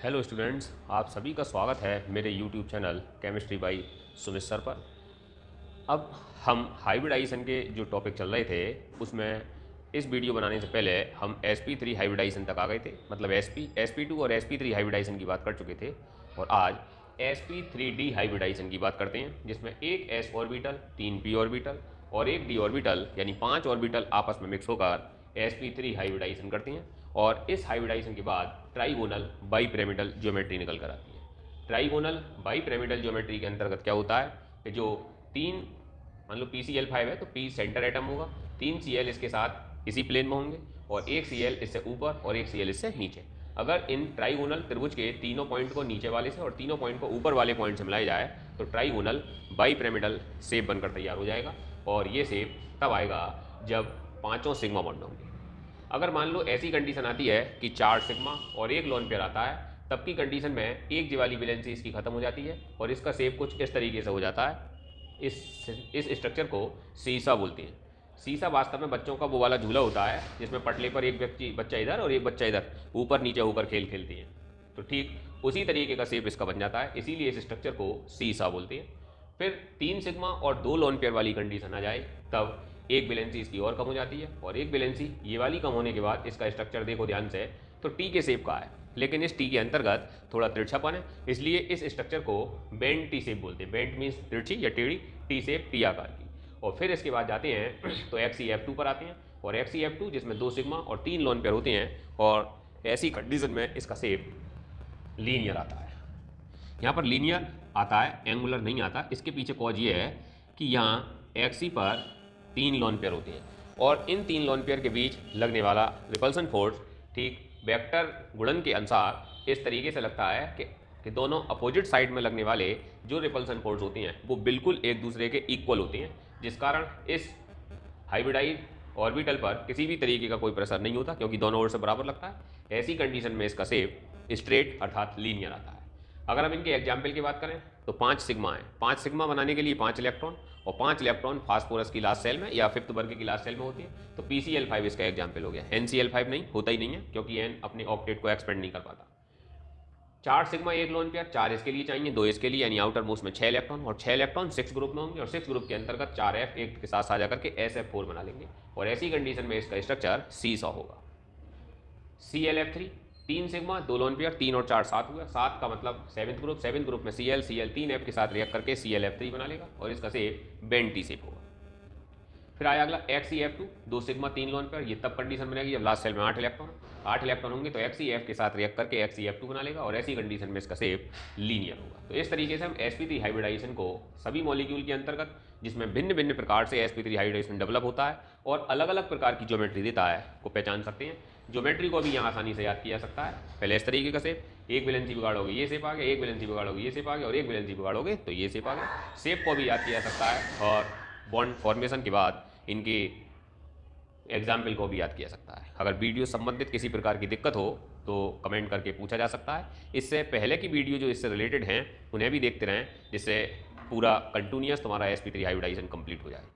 Hello students, आप सभी का स्वागत है मेरे YouTube channel chemistry by Sumit sir पर। अब हम हाइब्रिडाइजेशन के जो टॉपिक चल रहे थे उसमें इस वीडियो बनाने से पहले हम sp3 हाइब्रिडाइजेशन तक आ गए थे। मतलब sp2 और sp3 हाइब्रिडाइजेशन की बात कर चुके थे और आज sp3d हाइब्रिडाइजेशन की बात करते हैं, जिसमें एक s ऑर्बिटल, 3 p ऑर्बिटल और एक d ऑर्बिटल यानी 5 ऑर्बिटल आपस में मिक्स होकर sp3 हाइब्रिडाइजेशन करते हैं। और इस हाइब्रिडाइजेशन के बाद ट्राइगोनल बाईपिरामिडल ज्योमेट्री निकल कर आती है। ट्राइगोनल बाईपिरामिडल ज्योमेट्री के अंतर्गत क्या होता है कि जो तीन, मान लो PCl5 है तो P सेंटर एटम होगा, 3 Cl इसके साथ इसी प्लेन में होंगे और एक Cl इससे ऊपर और एक Cl इससे नीचे। अगर इन ट्राइगोनल त्रिभुज के तीनों पॉइंट को नीचे वाले से और तीनों पॉइंट को ऊपर वाले पॉइंट से मिलाया जाए तो ट्राइगोनल बाईपिरामिडल शेप बनकर तैयार हो जाएगा। और ये शेप तब आएगा जब पांचों सिग्मा बॉन्ड होंगे। अगर मान लो ऐसी कंडीशन आती है कि 4 सिग्मा और एक लोन पेयर आता है, तब की कंडीशन में एक जी वाली वैलेंसी इसकी खत्म हो जाती है और इसका शेप कुछ इस तरीके से हो जाता है। इस स्ट्रक्चर को सीसा बोलते हैं। सीसा वास्तव में बच्चों का वो वाला झूला होता है जिसमें पटले पर एक बच्चा इधर और एक बच्चा इधर ऊपर नीचे होकर खेल खेलती है। तो ठीक उसी तरीके का शेप इसका बन जाता है, इसीलिए इस स्ट्रक्चर को सीसा बोलते हैं। फिर 3 सिग्मा और 2 लोन पेयर वाली कंडीशन आ जाए तब एक वैलेंसी इसकी और कम हो जाती है और एक वैलेंसी ये वाली कम होने के बाद इसका स्ट्रक्चर देखो ध्यान से तो टी के शेप का है, लेकिन इस टी के अंतर्गत थोड़ा तिरछापन है, इसलिए इस स्ट्रक्चर को बेंड टी शेप बोलते हैं। बेंड मीन्स तिरछी या टेढ़ी, टी शेप टी आकार की। और फिर इसके बाद जाते हैं तो XeF2 पर आते हैं और XeF2 जिसमें 2 सिग्मा और 3 लोन पेयर होते हैं और ऐसी कंडीशन में इसका शेप लीनियर आता है। यहाँ पर लीनियर आता है, एंगुलर नहीं आता। इसके पीछे कॉज ये है कि यहाँ Xe पर 3 लोन पेयर होते हैं और इन 3 लोन पेयर के बीच लगने वाला रिपल्सन फोर्स ठीक वेक्टर गुणन के अनुसार इस तरीके से लगता है कि दोनों अपोजिट साइड में लगने वाले जो रिपल्सन फोर्स होते हैं वो बिल्कुल एक दूसरे के इक्वल होते हैं, जिस कारण इस हाइब्रिडाइज ऑर्बिटल पर किसी भी तरीके का कोई प्रेशर नहीं होता क्योंकि दोनों ओर से बराबर लगता है। ऐसी कंडीशन में इसका शेप स्ट्रेट अर्थात लीनियर आता है। अगर हम इनके एग्जाम्पल की बात करें तो 5 सिग्मा है। 5 सिग्मा बनाने के लिए 5 इलेक्ट्रॉन और 5 इलेक्ट्रॉन फास्फोरस की लास्ट सेल में या फिफ्थ वर्ग की लास्ट सेल में होती है, तो PCl5 इसका एग्जाम्पल हो गया। NCl5 नहीं होता ही नहीं है क्योंकि N अपने ऑक्टेट को एक्सपेंड नहीं कर पाता। 4 सिग्मा एक लोन पेयर, 4 इसके लिए चाहिए, 2 इसके लिए, यानी आउटर मोस्ट में 6 इलेक्ट्रॉन और 6 इलेक्ट्रॉन 6 ग्रुप में होंगे और 6 ग्रुप के अंतर्गत 4F एक के साथ साझा करके SF4 बना लेंगे और ऐसी कंडीशन में इसका स्ट्रक्चर सीसा होगा। ClF3 3 सिग्मा 2 लोन पेयर, 3 और 4 7 हुआ, 7 का मतलब 7th ग्रुप में Cl 3F के साथ रिएक्ट करके ClF3 बना लेगा और इसका शेप बेंड टी शेप होगा। फिर आया अगला XeF2 2 सिग्मा 3 लोन पेयर, ये तब कंडीशन बनेगी जब लास्ट सेल में 8 इलेक्ट्रॉन होंगे तो XeF के साथ रिएक्ट करके XeF2 बना लेगा और ऐसी कंडीशन में इसका शेप लीनियर होगा। तो इस तरीके से हम sp3 हाइब्रिडाइजेशन को सभी मॉलिक्यूल के अंतर्गत जिसमें भिन्न भिन्न प्रकार से sp3 हाइब्रिडाइजेशन डेवलप होता है और अलग अलग प्रकार की ज्योमेट्री देता है को पहचान सकते हैं। ज्योमेट्री को भी यहाँ आसानी से याद किया जा सकता है। पहले इस तरीके का शेप, एक वैलेंसी बिगाड़ोगे ये शेप आ गया, एक वैलेंसी बिगाड़ोगे ये शेप आ गया और एक वैलेंसी बिगाड़ोगे तो ये शेप आ गया। शेप को भी याद किया जा सकता है और बॉन्ड फॉर्मेशन के बाद इनके एग्जाम्पल को भी याद किया जा सकता है। अगर वीडियो संबंधित किसी प्रकार की दिक्कत हो तो कमेंट करके पूछा जा सकता है। इससे पहले की वीडियो जो इससे रिलेटेड हैं उन्हें भी देखते रहें जिससे पूरा कंटिन्यूअस तुम्हारा sp3 हाइब्रिडाइजेशन कंप्लीट हो जाए।